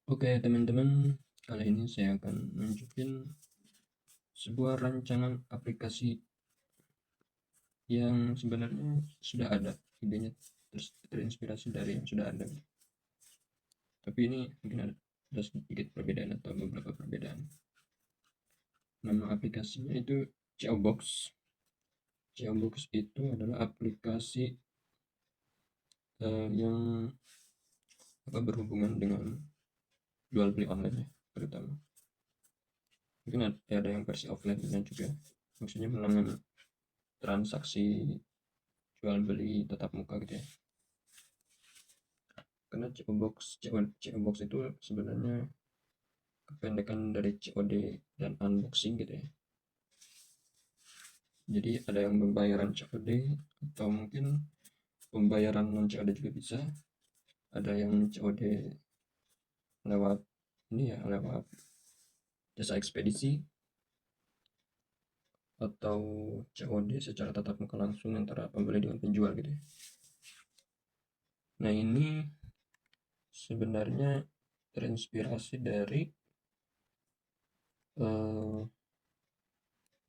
Oke teman-teman, kali ini saya akan nunjukin sebuah rancangan aplikasi yang sebenarnya sudah ada, idenya terinspirasi dari yang sudah ada. Tapi ini mungkin ada sedikit perbedaan atau beberapa perbedaan. Nama aplikasinya itu COBox. COBox itu adalah aplikasi yang berhubungan dengan jual beli online ya, terutama. Mungkin ada yang versi offline-nya juga, maksudnya menangani transaksi jual beli tatap muka gitu ya. Karena COBox itu sebenarnya kependekan dari COD dan unboxing gitu ya. Jadi ada yang pembayaran COD atau mungkin pembayaran non COD juga bisa. Ada yang COD lewat lewat jasa ekspedisi, atau COD secara tatap muka langsung antara pembeli dengan penjual gitu ya. Nah, ini sebenarnya terinspirasi dari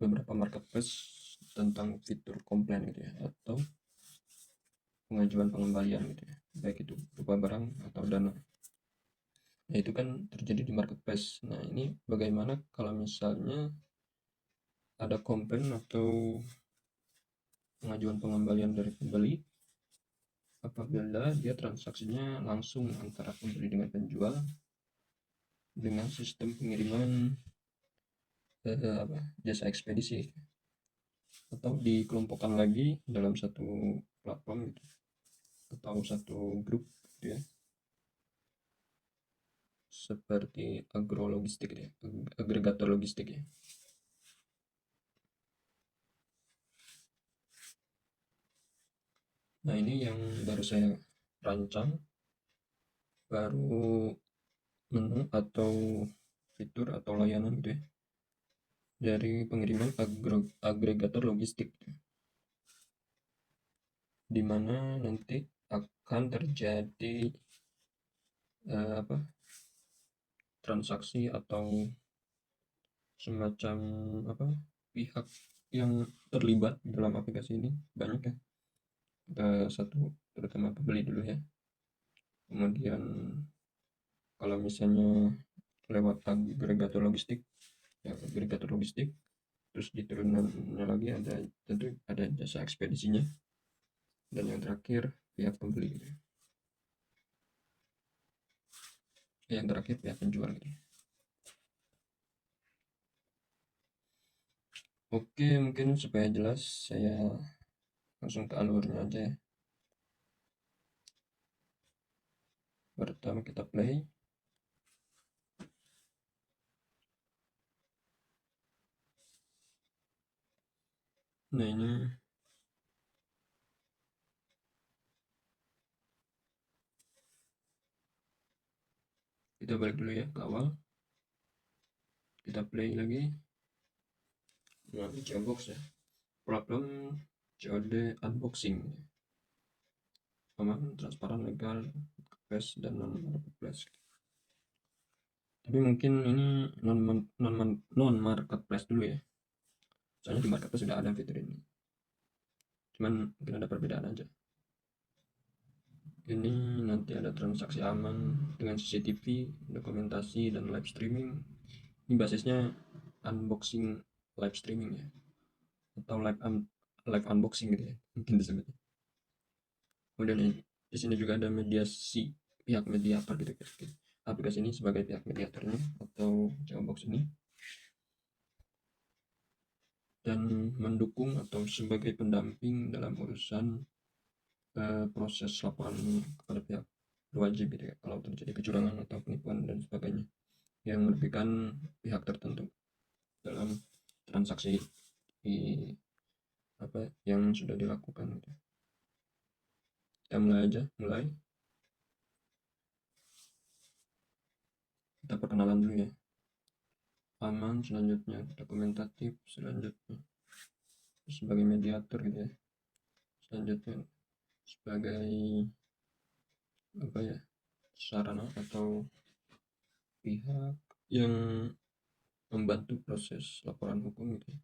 beberapa marketplace tentang fitur komplain gitu ya, atau pengajuan pengembalian gitu ya, baik itu berupa barang atau dana. Nah, itu kan terjadi di marketplace. Nah, ini bagaimana kalau misalnya ada komplain atau pengajuan pengembalian dari pembeli apabila dia transaksinya langsung antara pembeli dengan penjual dengan sistem pengiriman jasa ekspedisi, atau dikelompokkan lagi dalam satu platform gitu, atau satu grup gitu ya, seperti agrologistik ya, agregator logistik ya. Nah, ini yang baru saya rancang, baru menu atau fitur atau layanan gitu ya, dari pengiriman agregator logistik, di mana nanti akan terjadi transaksi atau semacam pihak yang terlibat dalam aplikasi ini banyak ya. Satu, terutama pembeli dulu ya. Kemudian kalau misalnya lewat agregator logistik, terus di turunannya lagi tentu ada jasa ekspedisinya, dan yang terakhir pihak pembeli gitu. Yang terakhir pihak penjual gitu. Oke, mungkin supaya jelas saya langsung ke alurnya aja ya. Pertama kita play. Nah, ini kita balik dulu ya ke awal, kita play lagi. Nah, ini COBox ya, problem COD unboxing, aman, transparan, legal, marketplace dan non marketplace. Tapi mungkin ini non marketplace dulu ya, soalnya di marketplace sudah ada fitur ini, cuman mungkin ada perbedaan aja. Ini nanti ada transaksi aman dengan CCTV, dokumentasi, dan live streaming. Ini basisnya unboxing live streaming ya, atau live unboxing gitu ya mungkin disebutnya. Kemudian di sini juga ada mediasi, pihak mediator gitu kira-kira. Aplikasi ini sebagai pihak mediatornya atau COBox ini, dan mendukung atau sebagai pendamping dalam urusan proses laporan kepada pihak berwajib gitu ya, kalau terjadi kecurangan atau penipuan dan sebagainya yang merugikan pihak tertentu dalam transaksi yang sudah dilakukan gitu. Kita mulai. Kita perkenalan dulu ya. Aman, selanjutnya dokumentatif, selanjutnya sebagai mediator gitu ya, selanjutnya sebagai sarana atau pihak yang membantu proses laporan hukum gitu ya.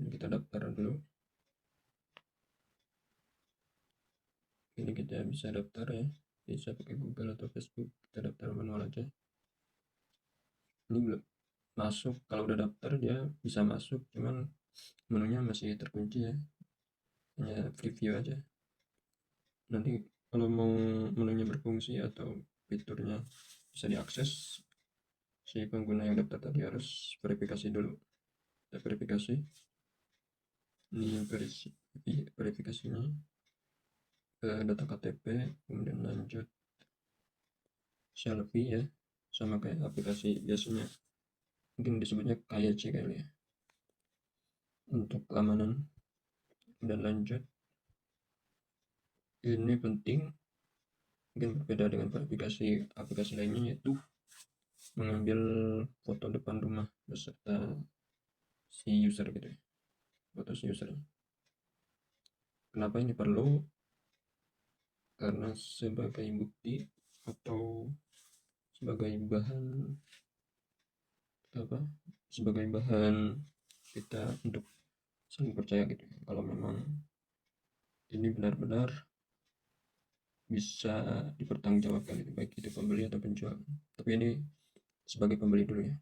Ini kita daftar dulu. Ini kita bisa daftar ya, bisa pakai Google atau Facebook, kita daftar manual aja. Ini belum masuk, kalau udah daftar dia bisa masuk, cuman menunya masih terkunci ya, hanya preview aja. Nanti kalau mau menunya berfungsi atau fiturnya bisa diakses, si pengguna yang daftar tadi harus verifikasi dulu. Kita verifikasi, ini verifikasinya ke data KTP, kemudian lanjut selfie ya, sama kayak aplikasi biasanya, mungkin disebutnya KYC kali ya, untuk keamanan. Dan lanjut, ini penting, mungkin berbeda dengan verifikasi aplikasi lainnya, yaitu mengambil foto depan rumah beserta si user gitu ya, foto si user. Kenapa ini perlu? Karena sebagai bukti atau sebagai bahan apa, sebagai bahan kita untuk saling percaya gitu ya, kalau memang ini benar-benar bisa dipertanggungjawabkan itu, baik itu pembeli atau penjual. Tapi ini sebagai pembeli dulu ya.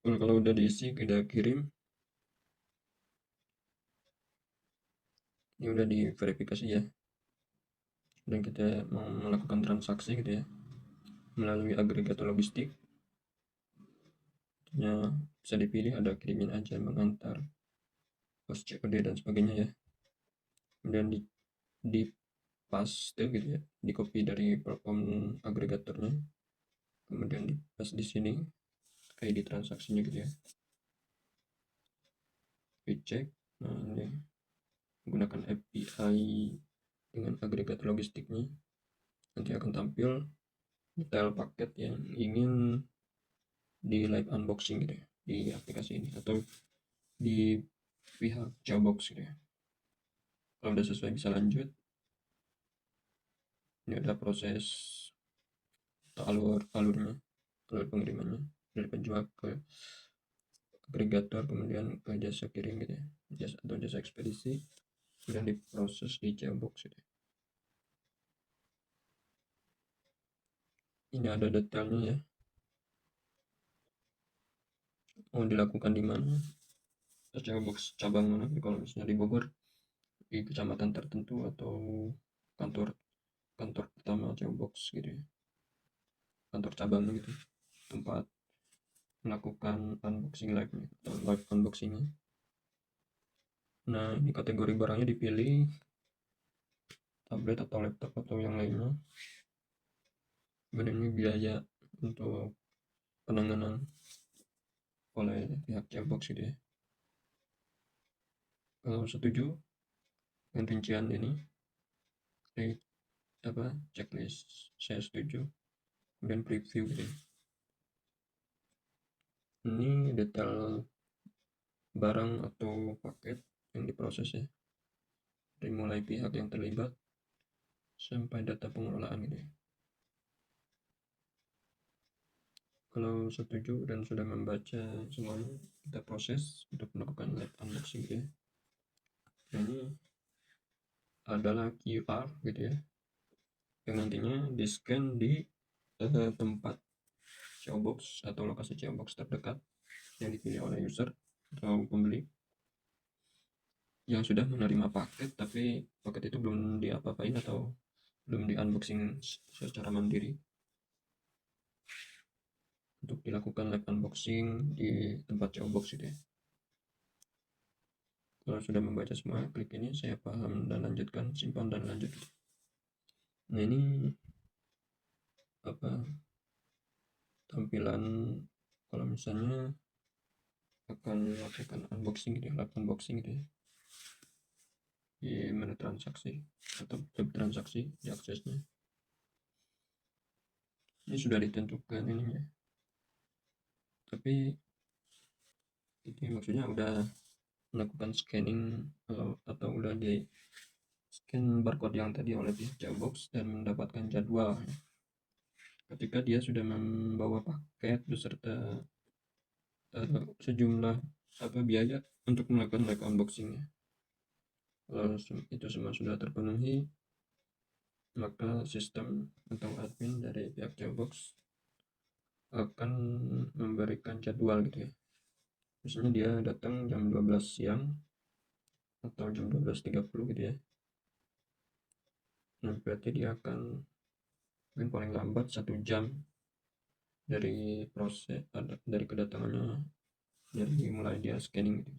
Kalau udah diisi, kita kirim, ini udah diverifikasi ya, dan kita mau melakukan transaksi gitu ya melalui agregator logistik. Ya, bisa dipilih, ada kirimin aja, mengantar, pos COD dan sebagainya ya. Kemudian di paste gitu ya, di copy dari platform agregatornya, kemudian di paste di sini kayak di transaksinya gitu ya. Cek, nah ini menggunakan API dengan agregator logistiknya, nanti akan tampil detail paket yang ingin di live unboxing gitu ya, di aplikasi ini atau di pihak Jawbox gitu ya. Kalau udah sesuai bisa lanjut. Ini ada proses atau alur pengirimannya dari penjual ke agregator, kemudian ke jasa kirim gitu ya, jasa ekspedisi, kemudian diproses di Jawbox gitu ya. Ini ada detailnya ya, mau dilakukan di mana, Jawbox cabang mana, kalau misalnya di Bogor di kecamatan tertentu atau kantor pertama Jawbox gitu ya, kantor cabangnya gitu, tempat melakukan unboxing live atau live unboxingnya. Nah, ini kategori barangnya dipilih tablet atau laptop atau yang lainnya. Kemudian ini biaya untuk penanganan oleh pihak Jawbox gitu ya. Kalau setuju dengan rincian ini, checklist saya setuju, kemudian preview gitu ya. Ini detail barang atau paket yang diproses ya, dari mulai pihak yang terlibat sampai data pengelolaan gitu ya. Kalau setuju dan sudah membaca semuanya, kita proses untuk melakukan live unboxing gitu ya. Ini adalah QR gitu ya, yang nantinya di scan di tempat Jawbox atau lokasi Jawbox terdekat yang dipilih oleh user atau pembeli yang sudah menerima paket, tapi paket itu belum diapa-apain atau belum di unboxing secara mandiri, untuk dilakukan live unboxing di tempat Jawbox gitu ya. Kalau sudah membaca semua, klik ini saya paham dan lanjutkan, simpan dan lanjut. Nah, ini tampilan kalau misalnya akan melakukan unboxing gitu ya, live unboxing gitu ya, di menu transaksi atau web transaksi, diaksesnya ini sudah ditentukan ininya, tapi ini maksudnya udah melakukan scanning atau udah di scan barcode yang tadi oleh pihak Jawbox dan mendapatkan jadwal. ketika dia sudah membawa paket beserta sejumlah biaya untuk melakukan live unboxingnya. Kalau itu semua sudah terpenuhi, maka sistem atau admin dari pihak Jailbox akan memberikan jadwal gitu ya. Misalnya dia datang jam 12 siang atau jam 12.30 gitu ya. Nah, berarti dia akan mungkin paling lambat 1 jam dari dari kedatangannya, dari mulai dia scanning gitu.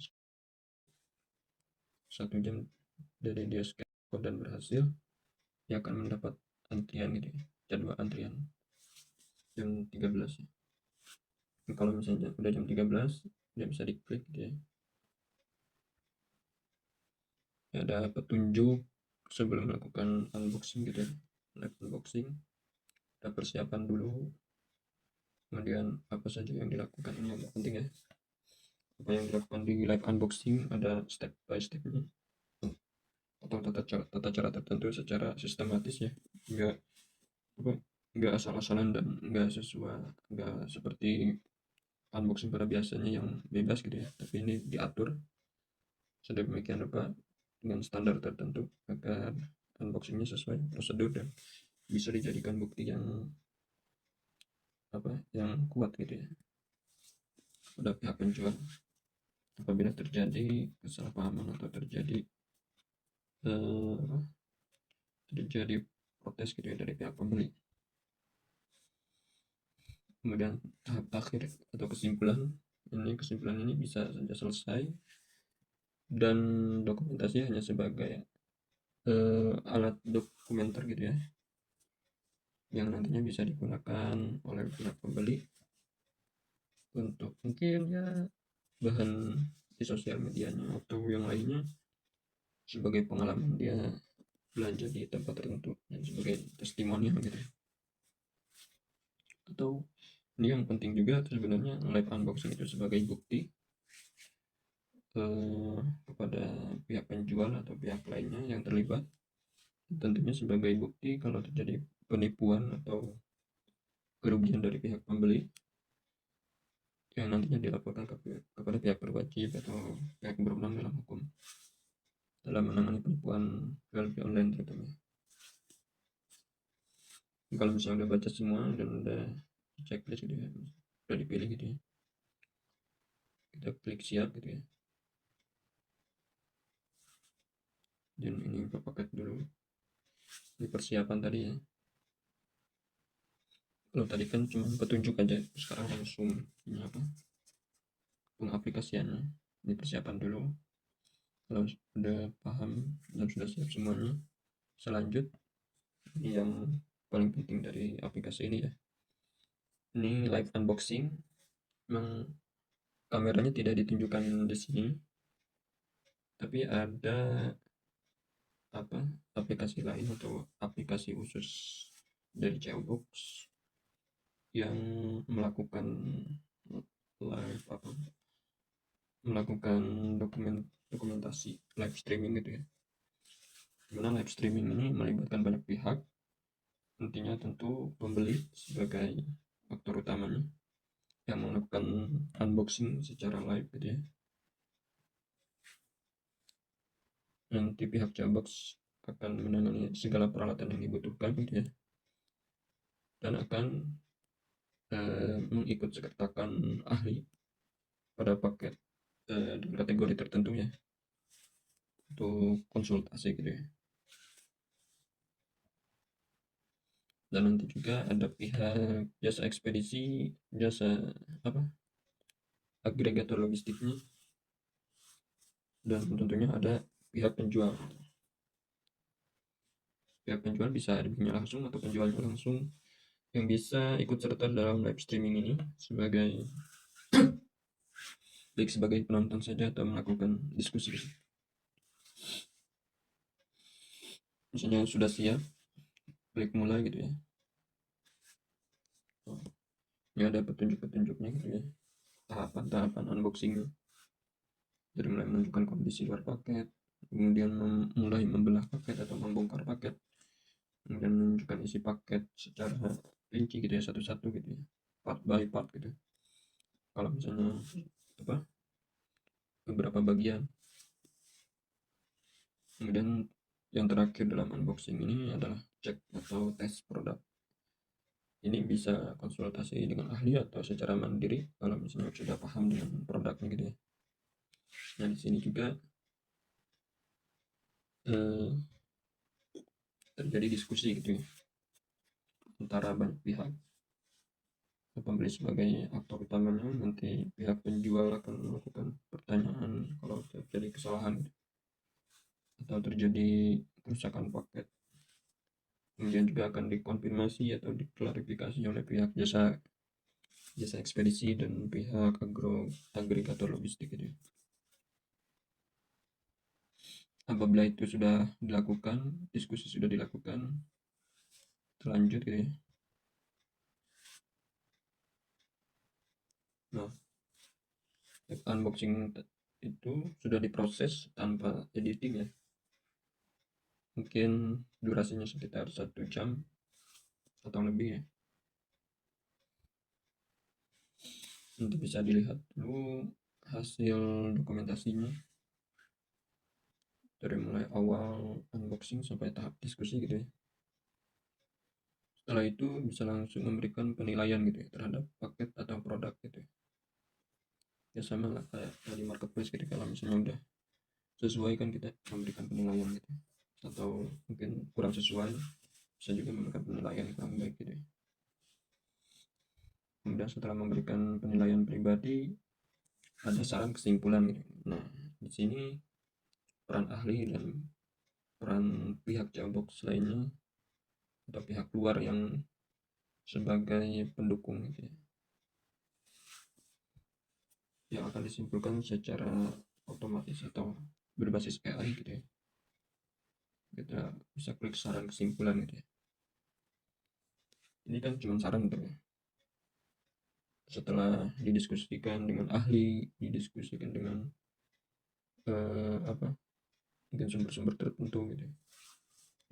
1 jam dari dia scan code dan berhasil, dia akan mendapat antrian gitu ya, jadwal antrian jam 13 ya. Kalau misalnya udah jam 13, dia bisa diklik gitu ya. Ada petunjuk sebelum melakukan unboxing gitu ya, live unboxing. Ada persiapan dulu, kemudian apa saja yang dilakukan, ini agak penting ya. Apa yang dilakukan di live unboxing ada step by stepnya atau tata cara tertentu secara sistematis ya, enggak enggak asal-asalan dan enggak seperti unboxing pada biasanya yang bebas gitu ya, tapi ini diatur sedemikian rupa dengan standar tertentu agar unboxingnya sesuai prosedur dan bisa dijadikan bukti yang kuat gitu ya pada pihak penjual apabila terjadi kesalahpahaman atau terjadi protes gitu ya dari pihak pembeli. Kemudian tahap akhir atau kesimpulan ini bisa saja selesai dan dokumentasi hanya sebagai alat dokumenter gitu ya, yang nantinya bisa digunakan oleh pihak pembeli untuk mungkin ya bahan di sosial medianya atau yang lainnya, sebagai pengalaman dia belanja di tempat tertentu dan sebagai testimoni gitu ya. Atau ini yang penting juga sebenarnya, live unboxing itu sebagai bukti kepada pihak penjual atau pihak lainnya yang terlibat, tentunya sebagai bukti kalau terjadi penipuan atau kerugian dari pihak pembeli yang nantinya dilaporkan kepada pihak berwajib atau pihak berwenang dalam hukum dalam menangani penipuan jual beli online terutama. Kalau misalnya udah baca semua dan udah checklist gitu ya, udah dipilih gitu ya, kita klik siap gitu ya, dan ini buka paket dulu. Ini persiapan tadi ya, kalau tadi kan cuma petunjuk aja, sekarang langsung ini pengaplikasiannya. Ini persiapan dulu. Kalau sudah paham dan sudah siap semuanya, selanjut ini yang paling penting dari aplikasi ini ya, ini live unboxing. Memang kameranya tidak ditunjukkan di sini, tapi ada aplikasi lain atau aplikasi khusus dari Jailbox yang melakukan live melakukan dokumentasi live streaming gitu ya, dimana live streaming ini melibatkan banyak pihak. Nantinya tentu pembeli sebagai aktor utamanya yang melakukan unboxing secara live gitu ya. Nanti pihak Jailbox akan menangani segala peralatan yang dibutuhkan gitu ya, dan akan mengikut sertakan ahli pada paket di kategori tertentu ya, untuk konsultasi gitu ya. Dan nanti juga ada pihak jasa ekspedisi, jasa agregator logistiknya, dan tentunya ada pihak penjual. Pihak penjual bisa adminnya langsung atau penjualnya langsung yang bisa ikut serta dalam live streaming ini sebagai baik sebagai penonton saja atau melakukan diskusi. Misalnya sudah siap, klik mulai gitu ya. Ini ada petunjuk-petunjuknya gitu ya, tahapan-tahapan unboxingnya, dari mulai menunjukkan kondisi luar paket, kemudian mulai membelah paket atau membongkar paket, kemudian menunjukkan isi paket secara rinci gitu ya, satu-satu gitu ya, part by part gitu. Kalau misalnya apa, beberapa bagian. Kemudian yang terakhir dalam unboxing ini adalah cek atau tes produk. Ini bisa konsultasi dengan ahli atau secara mandiri kalau misalnya sudah paham dengan produknya gitu ya. Nah di sini juga eh, terjadi diskusi gitu ya antara banyak pihak. Pembeli sebagai aktor utamanya, nanti pihak penjual akan melakukan pertanyaan kalau terjadi kesalahan gitu, atau terjadi kerusakan paket. Kemudian juga akan dikonfirmasi atau diklarifikasi oleh pihak jasa jasa ekspedisi dan pihak agregator logistik gitu ya. Apabila itu sudah dilakukan, diskusi sudah dilakukan, terlanjut gitu ya. Nah, unboxing itu sudah diproses tanpa editing ya. Mungkin durasinya sekitar 1 jam atau lebih ya. Nanti bisa dilihat dulu hasil dokumentasinya dari mulai awal unboxing sampai tahap diskusi gitu ya. Setelah itu bisa langsung memberikan penilaian gitu ya terhadap paket atau produk gitu ya. Ya sama lah kayak di marketplace gitu, kalau misalnya udah sesuai kan kita memberikan penilaian gitu, atau mungkin kurang sesuai bisa juga memberikan penilaian kurang baik gitu ya. Kemudian setelah memberikan penilaian pribadi, ada saran kesimpulan gitu. Nah di sini peran ahli dan peran pihak Jailbox lainnya atau pihak luar yang sebagai pendukung gitu ya, yang akan disimpulkan secara otomatis atau berbasis AI gitu ya. Kita bisa klik saran kesimpulan gitu ya. Ini kan cuma saran gitu ya. Setelah didiskusikan dengan ahli, didiskusikan dengan apa, mungkin sumber-sumber tertentu gitu ya,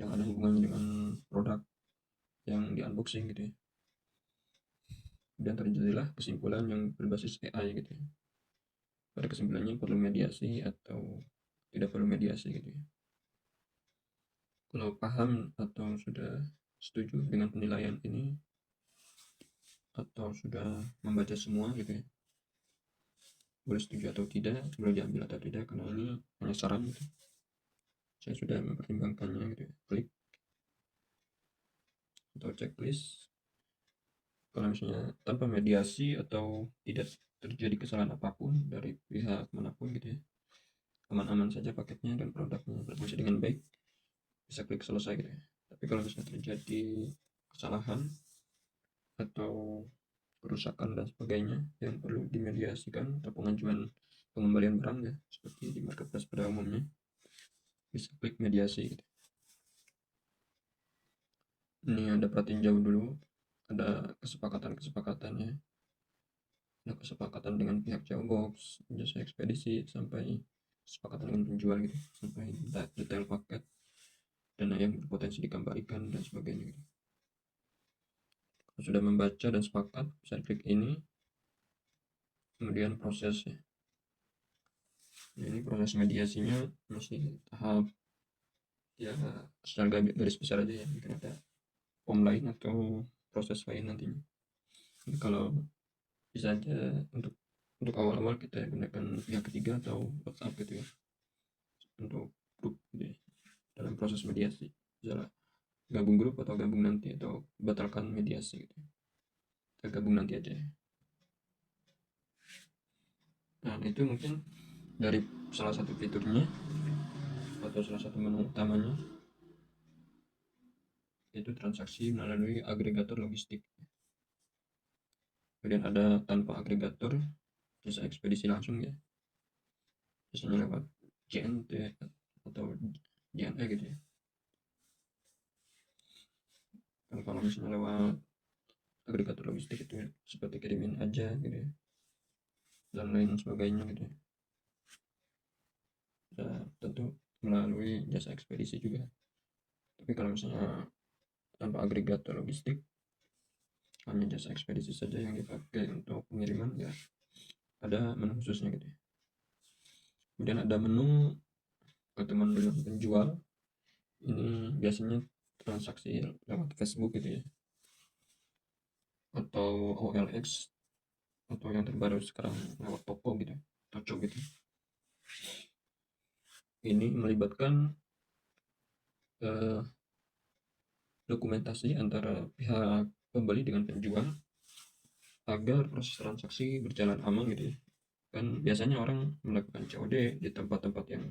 yang ada hubungannya dengan produk yang di unboxing gitu ya. Dan terjadilah kesimpulan yang berbasis AI gitu ya. Pada kesimpulannya perlu mediasi atau tidak perlu mediasi gitu ya. Kalau paham atau sudah setuju dengan penilaian ini, atau sudah membaca semua gitu ya, boleh setuju atau tidak, boleh diambil atau tidak, karena ini hanya saran gitu. Saya sudah mempertimbangkannya gitu ya. Klik atau checklist. Kalau misalnya tanpa mediasi atau tidak terjadi kesalahan apapun dari pihak manapun gitu ya, aman-aman saja paketnya dan produknya berfungsi dengan baik, bisa klik selesai gitu ya. Tapi kalau misalnya terjadi kesalahan atau kerusakan dan sebagainya yang perlu dimediasikan atau pengajuan pengembalian barang ya, seperti di marketplace pada umumnya, bisa klik mediasi gitu. Ini ada perhatian jauh dulu, ada kesepakatan-kesepakatannya, ada kesepakatan dengan pihak Jailbox, jasa ekspedisi, sampai kesepakatan dengan penjual gitu, sampai detail paket, dana yang berpotensi dikembalikan dan sebagainya gitu. Kalau sudah membaca dan sepakat, bisa klik ini. Kemudian prosesnya, ini proses mediasinya masih tahap ya, secara garis besar aja ya, mungkin ada form lain atau proses lain nantinya. Jadi kalau bisa aja untuk awal-awal kita gunakan pihak ketiga atau WhatsApp gitu ya, untuk grup gitu ya, dalam proses mediasi. Misalnya gabung grup atau gabung nanti, atau batalkan mediasi gitu, kita gabung nanti aja ya. Nah itu mungkin dari salah satu fiturnya atau salah satu menu utamanya, yaitu transaksi melalui agregator logistik. Kemudian ada tanpa agregator, jasa ekspedisi langsung ya, biasanya lewat JNT atau JNE gitu ya. Kan kalau misalnya lewat agregator logistik itu ya, seperti kirimin aja gitu ya, dan lain sebagainya gitu ya. Dan tentu melalui jasa ekspedisi juga. Tapi kalau misalnya tanpa agregator logistik, hanya jasa ekspedisi saja yang dipakai untuk pengiriman, ya ada menu khususnya gitu ya. Kemudian ada menu pertemuan dengan penjual. Ini biasanya transaksi lewat Facebook gitu ya, atau OLX, atau yang terbaru sekarang lewat toko gitu, toko gitu. Ini melibatkan dokumentasi antara pihak pembeli dengan penjual agar proses transaksi berjalan aman gitu ya. Kan biasanya orang melakukan COD di tempat-tempat yang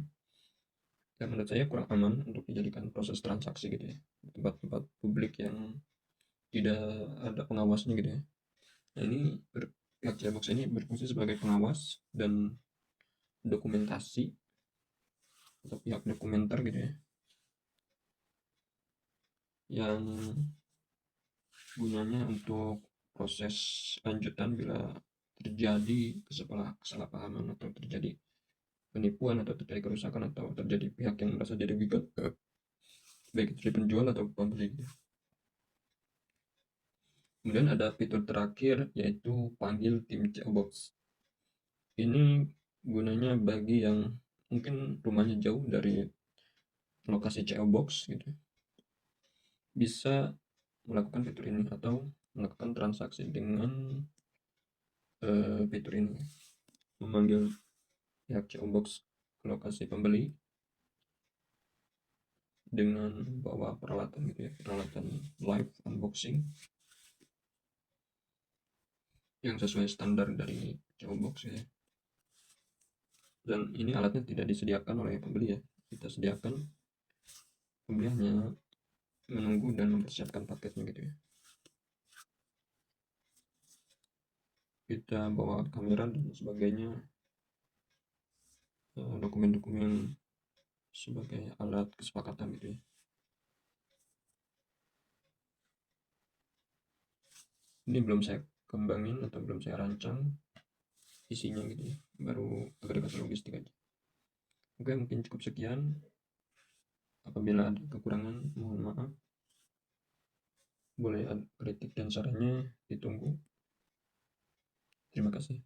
menurut saya kurang aman untuk dijadikan proses transaksi gitu ya, tempat-tempat publik yang tidak ada pengawasnya gitu ya. Nah ini pihak Cbox ini berfungsi sebagai pengawas dan dokumentasi atau pihak dokumenter gitu ya, yang gunanya untuk proses lanjutan bila terjadi kesalahpahaman atau terjadi penipuan atau terjadi kerusakan atau terjadi pihak yang merasa dirugikan, baik itu dari penjual atau pembeli gitu. Kemudian ada fitur terakhir yaitu panggil tim Cbox. Ini gunanya bagi yang mungkin rumahnya jauh dari lokasi Cbox gitu, bisa melakukan fitur ini atau melakukan transaksi dengan fitur ini, memanggil pihak Cbox ke lokasi pembeli dengan bawa peralatan gitu ya, peralatan live unboxing yang sesuai standar dari Cbox ya. Dan ini alatnya tidak disediakan oleh pembeli ya, kita sediakan, pembeli hanya menunggu dan mempersiapkan paketnya gitu ya. Kita bawa kamera dan sebagainya, dokumen-dokumen sebagai alat kesepakatan gitu ya. Ini belum saya kembangin atau belum saya rancang isinya gitu ya, baru agregat logistik aja. Oke, mungkin cukup sekian. Apabila ada kekurangan, mohon maaf. Boleh kritik dan sarannya ditunggu. Terima kasih.